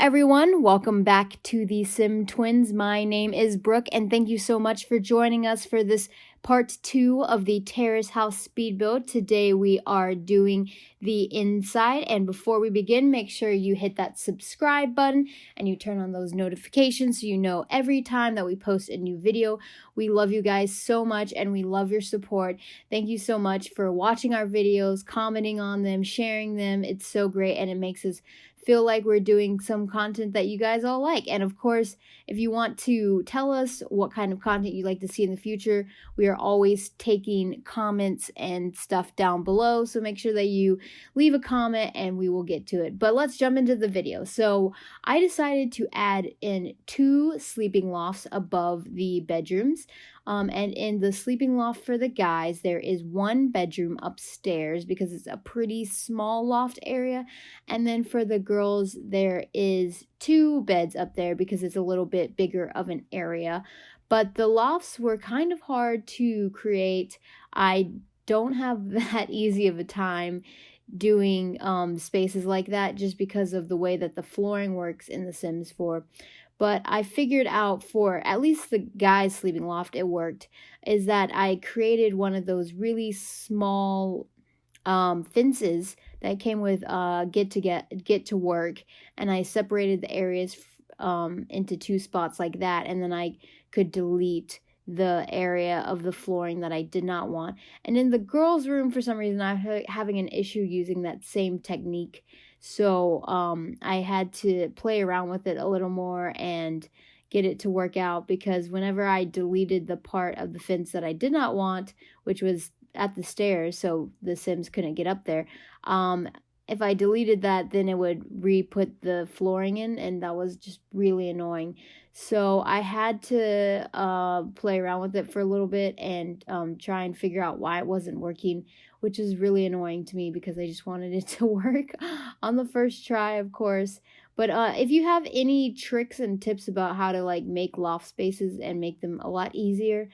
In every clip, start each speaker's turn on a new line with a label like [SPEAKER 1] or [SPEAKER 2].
[SPEAKER 1] everyone, welcome back to the Sim Twins. My name is Brooke, and thank you so much for joining us for this part 2 of the Terrace House Speed Build. Today we are doing the inside, and before we begin, make sure you hit that subscribe button and you turn on those notifications so you know every time that we post a new video. We love you guys so much and we love your support. Thank you so much for watching our videos, commenting on them, sharing them. It's so great and it makes us feel like we're doing some content that you guys all like. And of course, if you want to tell us what kind of content you'd like to see in the future, we are always taking comments and stuff down below, so make sure that you leave a comment and we will get to it. But let's jump into the video. So I decided to add in 2 sleeping lofts above the bedrooms. And in the sleeping loft for the guys, there is 1 bedroom upstairs because it's a pretty small loft area. And then for the girls, there is 2 beds up there because it's a little bit bigger of an area. But the lofts were kind of hard to create. I don't have that easy of a time doing spaces like that just because of the way that the flooring works in The Sims 4. But I figured out for at least the guys' sleeping loft, it worked, is that I created one of those really small fences that came with get to work, and I separated the areas into 2 spots like that, and then I could delete the area of the flooring that I did not want. And in the girls' room, for some reason, I'm having an issue using that same technique. So I had to play around with it a little more and get it to work out, because whenever I deleted the part of the fence that I did not want, which was at the stairs, so the Sims couldn't get up there, if I deleted that, then it would re-put the flooring in, and that was just really annoying. So I had to play around with it for a little bit and try and figure out why it wasn't working, which is really annoying to me because I just wanted it to work on the first try, of course. But if you have any tricks and tips about how to like make loft spaces and make them a lot easier,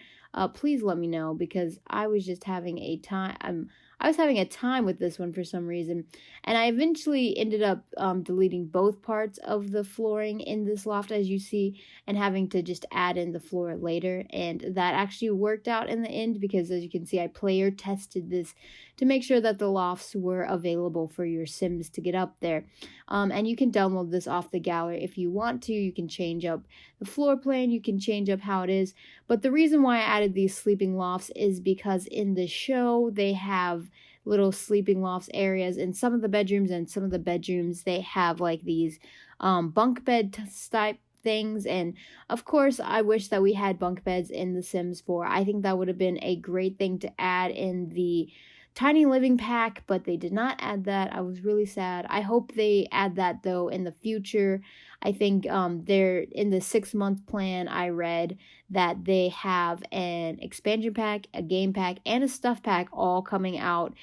[SPEAKER 1] please let me know, because I was just having a time. I was having a time with this one for some reason, and I eventually ended up deleting both parts of the flooring in this loft, as you see, and having to just add in the floor later, and that actually worked out in the end, because as you can see, I player tested this to make sure that the lofts were available for your Sims to get up there. And you can download this off the gallery if you want to. You can change up the floor plan, you can change up how it is, but the reason why I added these sleeping lofts is because in the show they have little sleeping lofts areas in some of the bedrooms, and some of the bedrooms they have like these bunk bed type things. And of course, I wish that we had bunk beds in The Sims 4. I think that would have been a great thing to add in the tiny living pack, but they did not add that. I was really sad. I hope they add that though in the future. I think they're in the 6-month plan. I read that they have an expansion pack, a game pack, and a stuff pack all coming out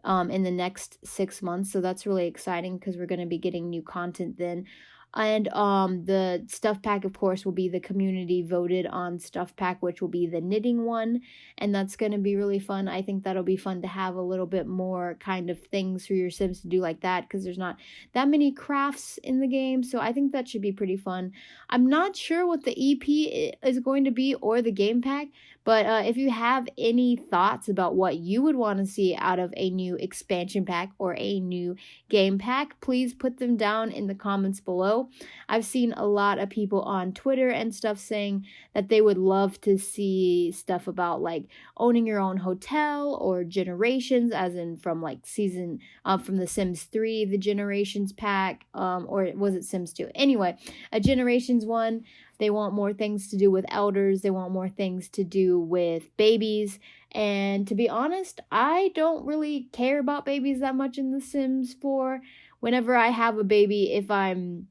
[SPEAKER 1] in the next 6 months. So that's really exciting because we're going to be getting new content then. And the stuff pack, of course, will be the community voted on stuff pack, which will be the knitting one, and that's going to be really fun. I think that'll be fun to have a little bit more kind of things for your Sims to do like that, because there's not that many crafts in the game, so I think that should be pretty fun. I'm not sure what the EP is going to be or the game pack, but if you have any thoughts about what you would want to see out of a new expansion pack or a new game pack, please put them down in the comments below. I've seen a lot of people on Twitter and stuff saying that they would love to see stuff about like owning your own hotel, or generations, as in from like from the Sims 3, the generations pack, or was it Sims 2? Anyway, a generations one. They want more things to do with elders. They want more things to do with babies. And to be honest, I don't really care about babies that much in The Sims 4. Whenever I have a baby, if I'm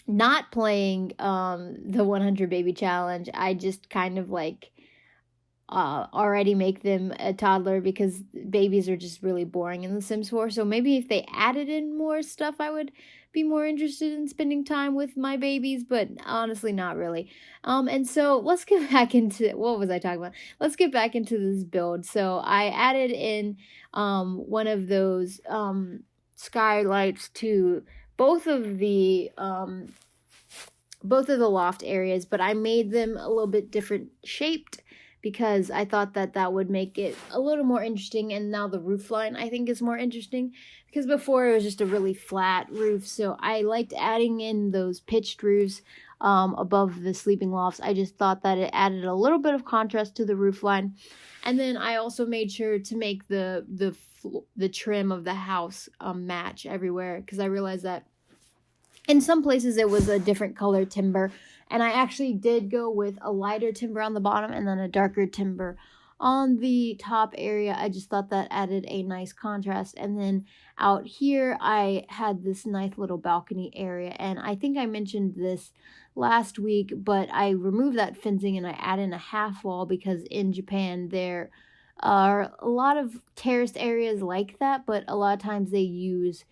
[SPEAKER 1] not playing the 100 baby challenge, I just kind of like already make them a toddler, because babies are just really boring in The Sims 4. So maybe if they added in more stuff, I would be more interested in spending time with my babies, but honestly not really. And so let's get back into, what was I talking about? Let's get back into this build. So I added in one of those skylights to both of the both of the loft areas, but I made them a little bit different shaped because I thought that that would make it a little more interesting. And now the roof line I think is more interesting because before it was just a really flat roof. So I liked adding in those pitched roofs above the sleeping lofts. I just thought that it added a little bit of contrast to the roof line. And then I also made sure to make the trim of the house match everywhere, because I realized that in some places it was a different color timber, and I actually did go with a lighter timber on the bottom and then a darker timber on the top area. I just thought that added a nice contrast. And then out here I had this nice little balcony area, and I think I mentioned this last week, but I removed that fencing and I added in a half wall because in Japan there are a lot of terraced areas like that, but a lot of times they use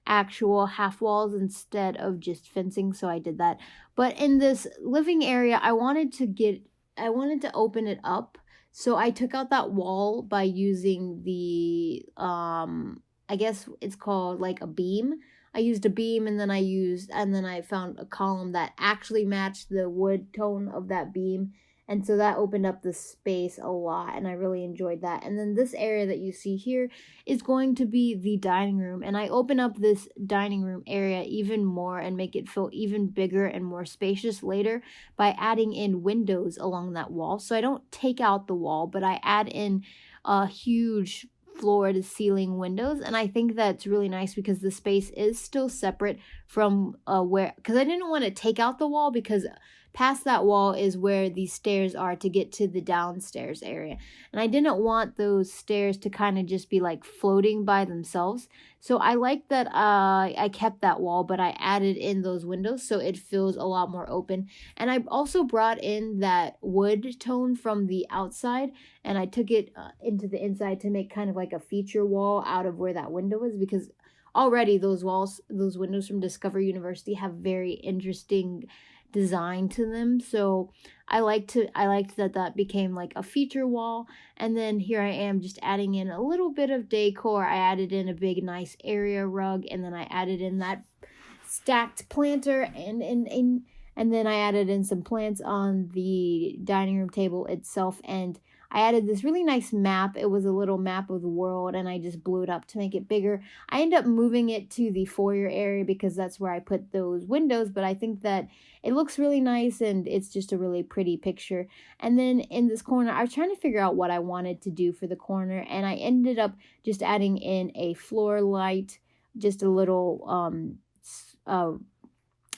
[SPEAKER 1] actual half walls instead of just fencing, so I did that. But in this living area, I wanted to open it up, so I took out that wall by using the I guess it's called like a beam. I used a beam, and then I found a column that actually matched the wood tone of that beam. And so that opened up the space a lot, and I really enjoyed that. And then this area that you see here is going to be the dining room. And I open up this dining room area even more and make it feel even bigger and more spacious later by adding in windows along that wall. So I don't take out the wall, but I add in a huge floor to ceiling windows. And I think that's really nice because the space is still separate from because I didn't want to take out the wall, because past that wall is where the stairs are to get to the downstairs area. And I didn't want those stairs to kind of just be like floating by themselves. So I like that I kept that wall, but I added in those windows so it feels a lot more open. And I also brought in that wood tone from the outside, and I took it into the inside to make kind of like a feature wall out of where that window is, because already those windows from Discover University have very interesting design to them. So I liked that became like a feature wall. And then here I am just adding in a little bit of decor. I added in a big nice area rug, and then I added in that stacked planter, and then I added in some plants on the dining room table itself. And I added this really nice map. It was a little map of the world, and I just blew it up to make it bigger. I ended up moving it to the foyer area because that's where I put those windows, but I think that it looks really nice and it's just a really pretty picture. And then in this corner, I was trying to figure out what I wanted to do for the corner, and I ended up just adding in a floor light, just a little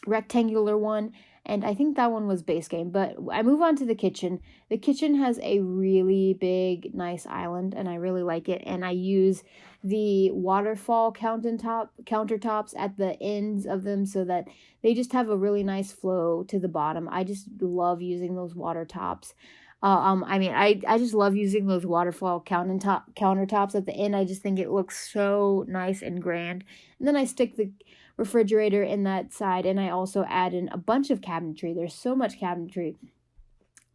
[SPEAKER 1] rectangular one. And I think that one was base game. But I move on to the kitchen. The kitchen has a really big, nice island, and I really like it. And I use the waterfall countertops at the ends of them so that they just have a really nice flow to the bottom. I just love using those water tops. I just love using those waterfall countertops at the end. I just think it looks so nice and grand. And then I stick the refrigerator in that side, and I also add in a bunch of cabinetry. There's so much cabinetry.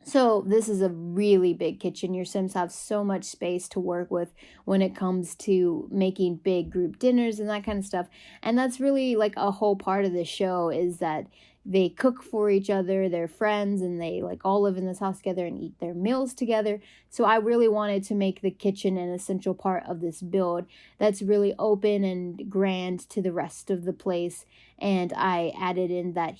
[SPEAKER 1] So this is a really big kitchen. Your Sims have so much space to work with when it comes to making big group dinners and that kind of stuff. And that's really like a whole part of the show, is that they cook for each other, they're friends, and they like all live in this house together and eat their meals together. So I really wanted to make the kitchen an essential part of this build that's really open and grand to the rest of the place. And I added in that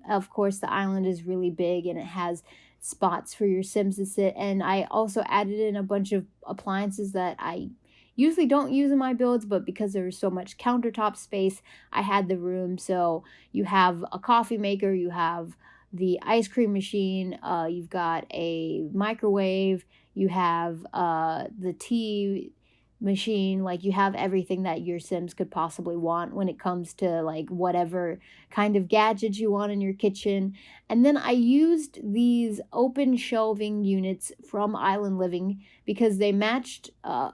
[SPEAKER 1] of course, the island is really big and it has spots for your Sims to sit. And I also added in a bunch of appliances that I usually don't use in my builds, but because there was so much countertop space, I had the room. So you have a coffee maker, you have the ice cream machine, you've got a microwave, you have the tea machine. Like, you have everything that your Sims could possibly want when it comes to like whatever kind of gadgets you want in your kitchen. And then I used these open shelving units from Island Living because they matched the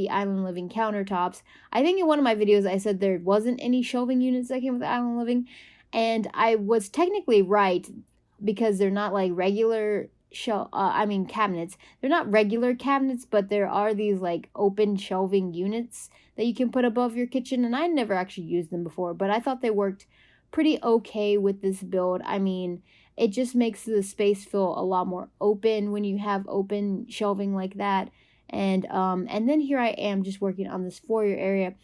[SPEAKER 1] Island Living countertops. I think in one of my videos I said there wasn't any shelving units that came with Island Living, and I was technically right because they're not like regular cabinets. They're not regular cabinets, but there are these like open shelving units that you can put above your kitchen, and I never actually used them before, but I thought they worked pretty okay with this build. I mean, it just makes the space feel a lot more open when you have open shelving like that. And then here I am just working on this foyer area.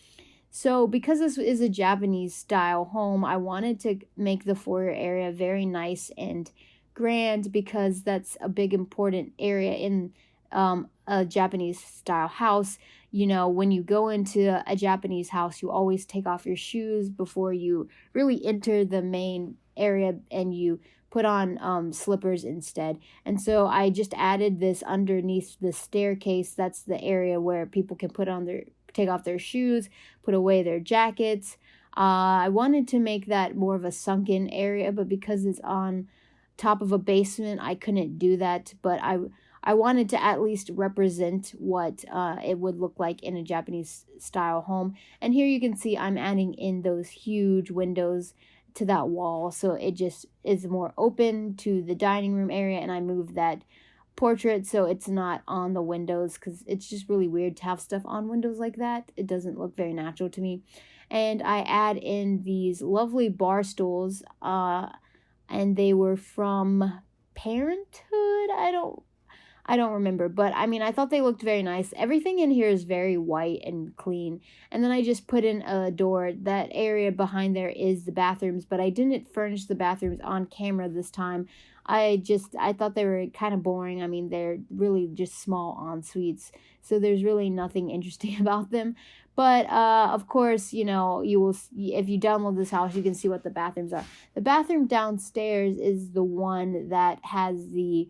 [SPEAKER 1] So because this is a Japanese style home, I wanted to make the foyer area very nice and grand, because that's a big important area in a Japanese style house. You know, when you go into a Japanese house, you always take off your shoes before you really enter the main area, and you put on slippers instead. And so I just added this underneath the staircase. That's the area where people can take off their shoes, put away their jackets. I wanted to make that more of a sunken area, but because it's on top of a basement, I couldn't do that. But I wanted to at least represent what it would look like in a Japanese style home. And here you can see I'm adding in those huge windows to that wall, so it just is more open to the dining room area. And I moved that portrait so it's not on the windows, because it's just really weird to have stuff on windows like that. It doesn't look very natural to me. And I add in these lovely bar stools, and they were from Parenthood. I don't remember, but I mean, I thought they looked very nice. Everything in here is very white and clean. And then I just put in a door. That area behind there is the bathrooms, but I didn't furnish the bathrooms on camera this time. I thought they were kind of boring. I mean, they're really just small en-suites, so there's really nothing interesting about them. But of course, you know, you will, if you download this house, you can see what the bathrooms are. The bathroom downstairs is the one that has the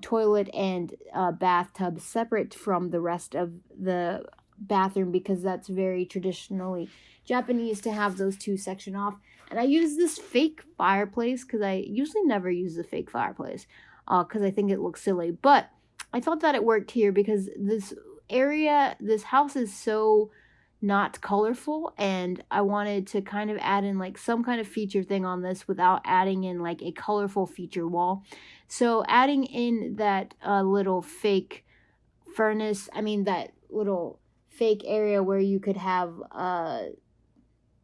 [SPEAKER 1] toilet and bathtub separate from the rest of the bathroom, because that's very traditionally Japanese to have those two sectioned off. And I use this fake fireplace because I usually never use the fake fireplace because I think it looks silly. But I thought that it worked here because this house is so not colorful, and I wanted to kind of add in like some kind of feature thing on this without adding in like a colorful feature wall. So adding in that little fake furnace, that little fake area where you could have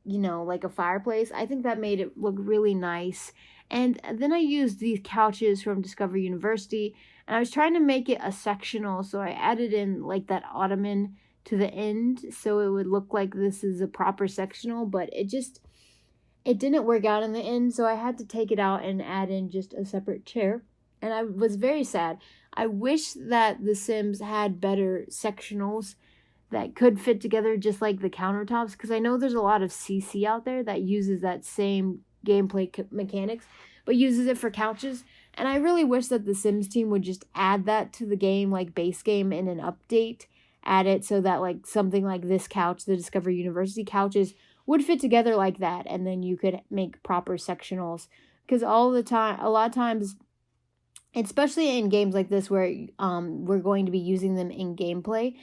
[SPEAKER 1] like a fireplace, I think that made it look really nice. And then I used these couches from Discovery University, and I was trying to make it a sectional, so I added in like that ottoman to the end so it would look like this is a proper sectional, but it didn't work out in the end, so I had to take it out and add in just a separate chair. And I was very sad. I wish that The Sims had better sectionals that could fit together just like the countertops, because I know there's a lot of CC out there that uses that same gameplay mechanics but uses it for couches. And I really wish that the Sims team would just add that to the game, like base game, in an update. Add it so that like something like this couch, the Discovery University couches, would fit together like that, and then you could make proper sectionals. Because a lot of times, especially in games like this where we're going to be using them in gameplay,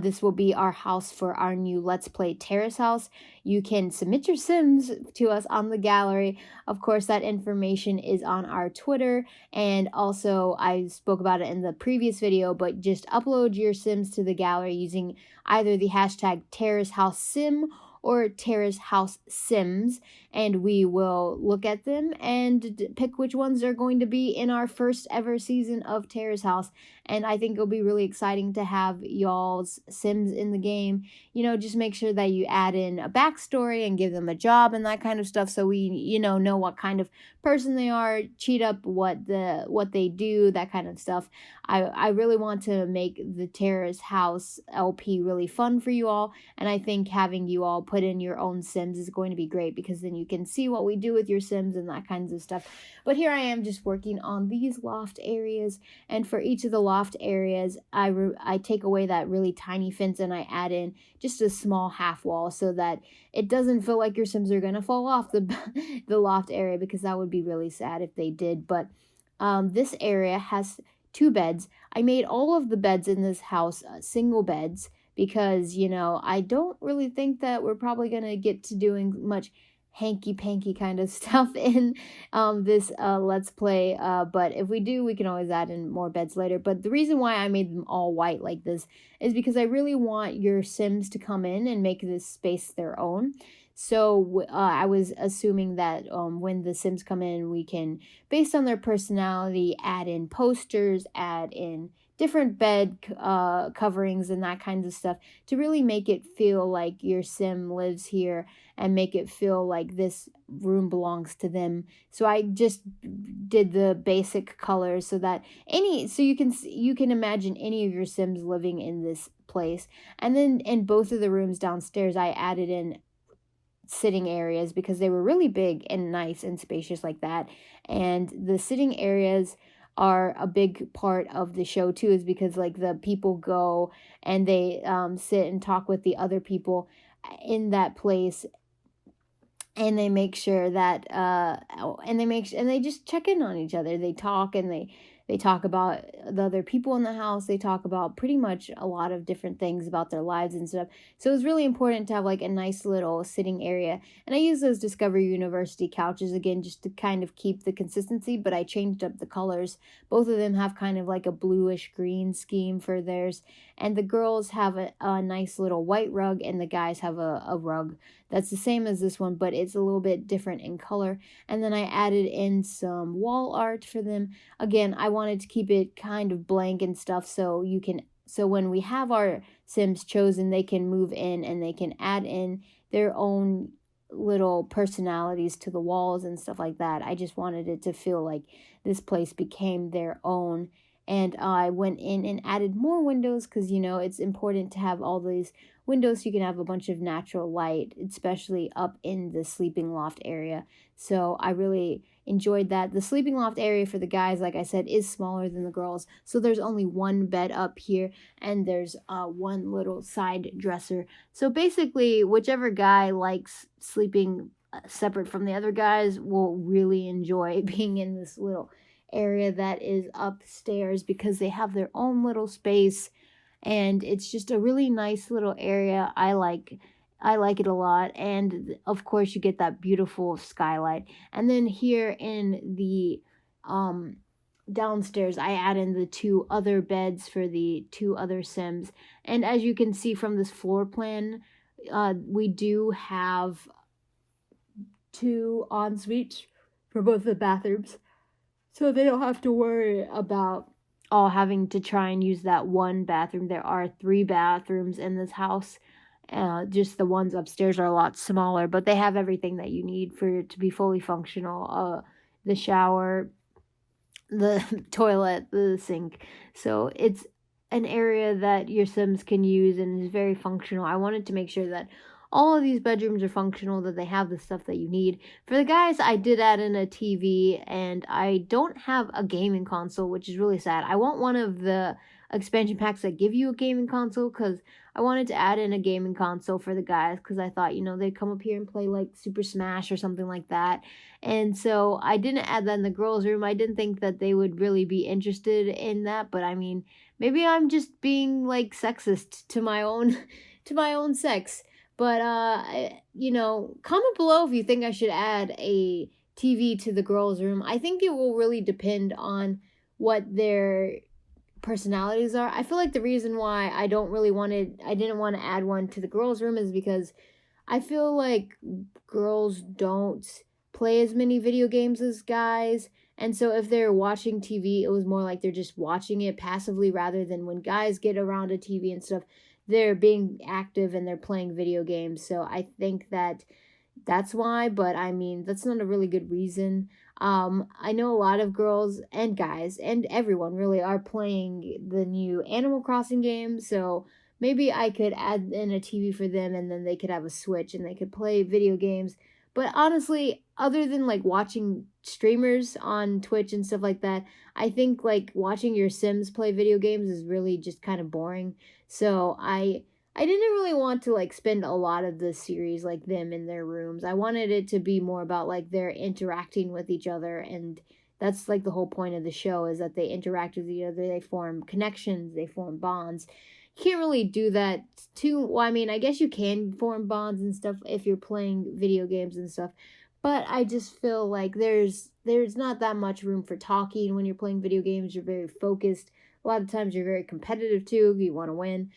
[SPEAKER 1] this will be our house for our new Let's Play Terrace House. You can submit your Sims to us on the gallery. Of course, that information is on our Twitter, and also I spoke about it in the previous video, but just upload your Sims to the gallery using either the hashtag Terrace House Sim or Terrace House Sims, and we will look at them and pick which ones are going to be in our first ever season of Terrace House. And I think it'll be really exciting to have y'all's Sims in the game. Just make sure that you add in a backstory and give them a job and that kind of stuff, so we know what kind of person they are, cheat up what they do, that kind of stuff. I really want to make the Terrace House LP really fun for you all, and I think having you all put in your own Sims is going to be great, because then you can see what we do with your Sims and that kinds of stuff. But here I am just working on these loft areas, and for each of the loft areas, I take away that really tiny fence and I add in just a small half wall so that it doesn't feel like your Sims are gonna fall off the loft area, because that would be really sad if they did. But this area has 2 beds. I made all of the beds in this house single beds, because I don't really think that we're probably gonna get to doing much hanky-panky kind of stuff in this Let's Play, but if we do, we can always add in more beds later. But the reason why I made them all white like this is because I really want your Sims to come in and make this space their own. So I was assuming that when the Sims come in, we can, based on their personality, add in posters, add in different bed coverings and that kinds of stuff to really make it feel like your Sim lives here and make it feel like this room belongs to them. So I just did the basic colors so that you can imagine any of your Sims living in this place. And then in both of the rooms downstairs, I added in sitting areas because they were really big and nice and spacious like that. And the sitting areas are a big part of the show too, is because like the people go and they sit and talk with the other people in that place, and they make sure that and they just check in on each other. They talk, and they talk about the other people in the house. They talk about pretty much a lot of different things about their lives and stuff. So it's really important to have like a nice little sitting area. And I use those Discovery University couches again just to kind of keep the consistency, but I changed up the colors. Both of them have kind of like a bluish green scheme for theirs. And the girls have a nice little white rug, and the guys have a rug that's the same as this one, but it's a little bit different in color. And then I added in some wall art for them. Again, I wanted to keep it kind of blank and stuff so when we have our Sims chosen, they can move in and they can add in their own little personalities to the walls and stuff like that. I just wanted it to feel like this place became their own. And I went in and added more windows because, it's important to have all these windows so you can have a bunch of natural light, especially up in the sleeping loft area. So I really enjoyed that. The sleeping loft area for the guys, like I said, is smaller than the girls. So there's only one bed up here, and there's one little side dresser. So basically, whichever guy likes sleeping separate from the other guys will really enjoy being in this little area that is upstairs because they have their own little space, and it's just a really nice little area. I like it a lot, and of course you get that beautiful skylight. And then here in the downstairs, I add in the 2 other beds for the 2 other Sims. And as you can see from this floor plan, we do have 2 en-suites for both the bathrooms. So they don't have to worry about all having to try and use that one bathroom. There are 3 bathrooms in this house. Just the ones upstairs are a lot smaller, but they have everything that you need for it to be fully functional. The shower, the toilet, the sink. So it's an area that your Sims can use and is very functional. I wanted to make sure that all of these bedrooms are functional, that they have the stuff that you need. For the guys, I did add in a TV, and I don't have a gaming console, which is really sad. I want one of the expansion packs that give you a gaming console, because I wanted to add in a gaming console for the guys, because I thought, they'd come up here and play like Super Smash or something like that. And so I didn't add that in the girls' room. I didn't think that they would really be interested in that, but I mean, maybe I'm just being like sexist to my own sex. But, comment below if you think I should add a TV to the girls' room. I think it will really depend on what their personalities are. I feel like the reason why I didn't want to add one to the girls' room is because I feel like girls don't play as many video games as guys. And so if they're watching TV, it was more like they're just watching it passively, rather than when guys get around a TV and stuff, they're being active and they're playing video games. So I think that's why, but I mean, that's not a really good reason. I know a lot of girls and guys and everyone really are playing the new Animal Crossing game, so maybe I could add in a TV for them, and then they could have a Switch and they could play video games. But honestly, other than like watching streamers on Twitch and stuff like that, I think like watching your Sims play video games is really just kind of boring. So I didn't really want to like spend a lot of the series like them in their rooms. I wanted it to be more about like they're interacting with each other, and that's like the whole point of the show, is that they interact with each other, they form connections, they form bonds. You can't really do that well, I mean, I guess you can form bonds and stuff if you're playing video games and stuff, but I just feel like there's not that much room for talking when you're playing video games. You're very focused. A lot of times you're very competitive too. You want to win.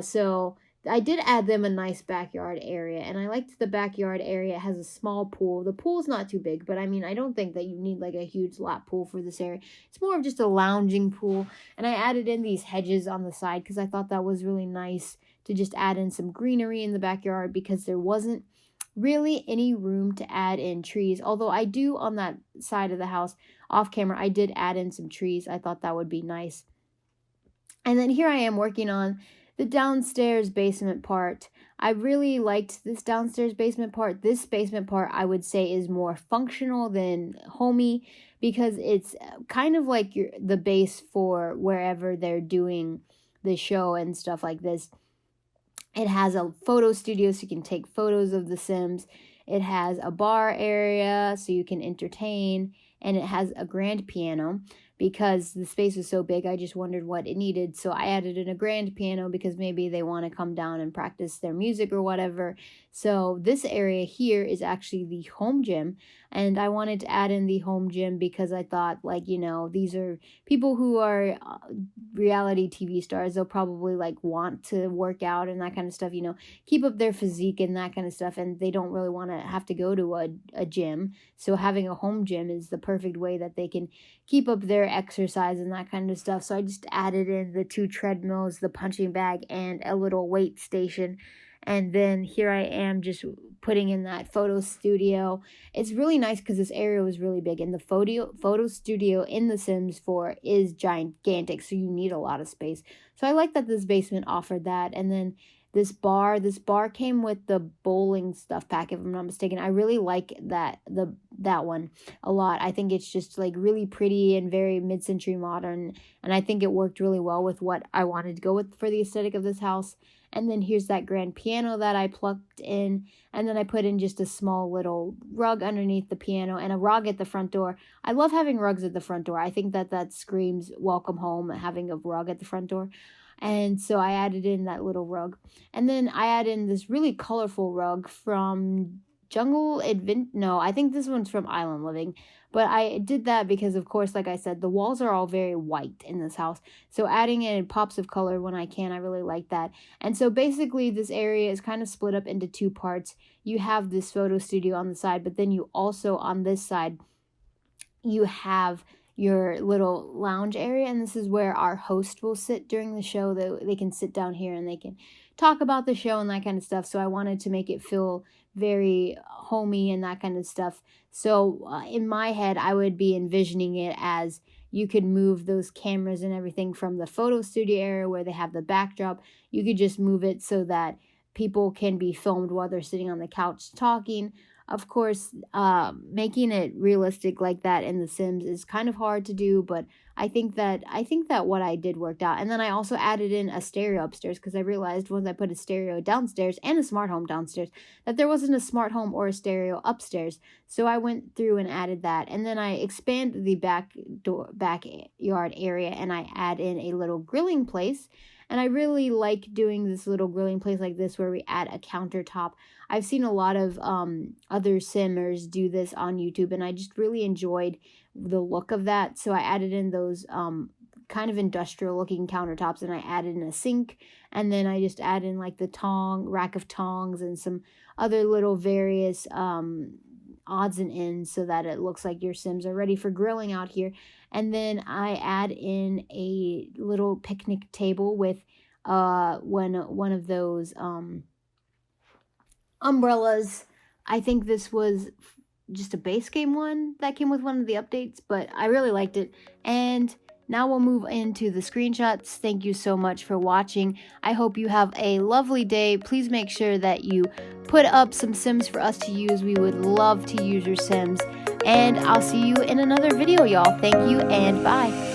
[SPEAKER 1] So I did add them a nice backyard area, and I liked the backyard area. It has a small pool. The pool's not too big, but I mean, I don't think that you need like a huge lap pool for this area. It's more of just a lounging pool, and I added in these hedges on the side because I thought that was really nice to just add in some greenery in the backyard because there wasn't really any room to add in trees. Although I do on that side of the house off camera, I did add in some trees. I thought that would be nice. And then here I am working on the downstairs basement part. I really liked this downstairs basement part. This basement part, I would say, is more functional than homey because it's kind of like the base for wherever they're doing the show and stuff like this. It has a photo studio so you can take photos of the Sims. It has a bar area so you can entertain. And it has a grand piano because the space was so big. I just wondered what it needed. So I added in a grand piano because maybe they want to come down and practice their music or whatever. So this area here is actually the home gym. And I wanted to add in the home gym because I thought, like, you know, these are people who are reality TV stars. They'll probably like want to work out and that kind of stuff, you know, keep up their physique and that kind of stuff. And they don't really want to have to go to a gym. So having a home gym is the perfect way that they can keep up their exercise and that kind of stuff. So I just added in the 2 treadmills, the punching bag, and a little weight station. And then here I am just putting in that photo studio. It's really nice because this area was really big. And the photo studio in The Sims 4 is gigantic. So you need a lot of space. So I like that this basement offered that. And then this bar came with the bowling stuff pack, if I'm not mistaken. I really like that one a lot. I think it's just like really pretty and very mid-century modern. And I think it worked really well with what I wanted to go with for the aesthetic of this house. And then here's that grand piano that I plugged in. And then I put in just a small little rug underneath the piano and a rug at the front door. I love having rugs at the front door. I think that screams welcome home, having a rug at the front door. And so I added in that little rug. And then I added in this really colorful rug from I think this one's from Island Living. But I did that because, of course, like I said, the walls are all very white in this house. So adding in pops of color when I can, I really like that. And so basically this area is kind of split up into 2 parts. You have this photo studio on the side, but then you also, on this side, you have your little lounge area, and this is where our host will sit during the show. They can sit down here and they can talk about the show and that kind of stuff. So I wanted to make it feel very homey and that kind of stuff. So in my head, I would be envisioning it as you could move those cameras and everything from the photo studio area where they have the backdrop. You could just move it so that people can be filmed while they're sitting on the couch talking. Of course, making it realistic like that in The Sims is kind of hard to do, but I think that what I did worked out. And then I also added in a stereo upstairs because I realized once I put a stereo downstairs and a smart home downstairs that there wasn't a smart home or a stereo upstairs. So I went through and added that. And then I expanded the backyard area and I add in a little grilling place. And I really like doing this little grilling place like this where we add a countertop. I've seen a lot of other simmers do this on YouTube, and I just really enjoyed the look of that. So I added in those kind of industrial looking countertops, and I added in a sink, and then I just add in like the rack of tongs and some other little various odds and ends so that it looks like your Sims are ready for grilling out here. And then I add in a little picnic table with one of those umbrellas. I think this was just a base game one that came with one of the updates, but I really liked it. And now we'll move into the screenshots. Thank you so much for watching. I hope you have a lovely day. Please make sure that you put up some Sims for us to use. We would love to use your Sims. And I'll see you in another video, y'all. Thank you and bye.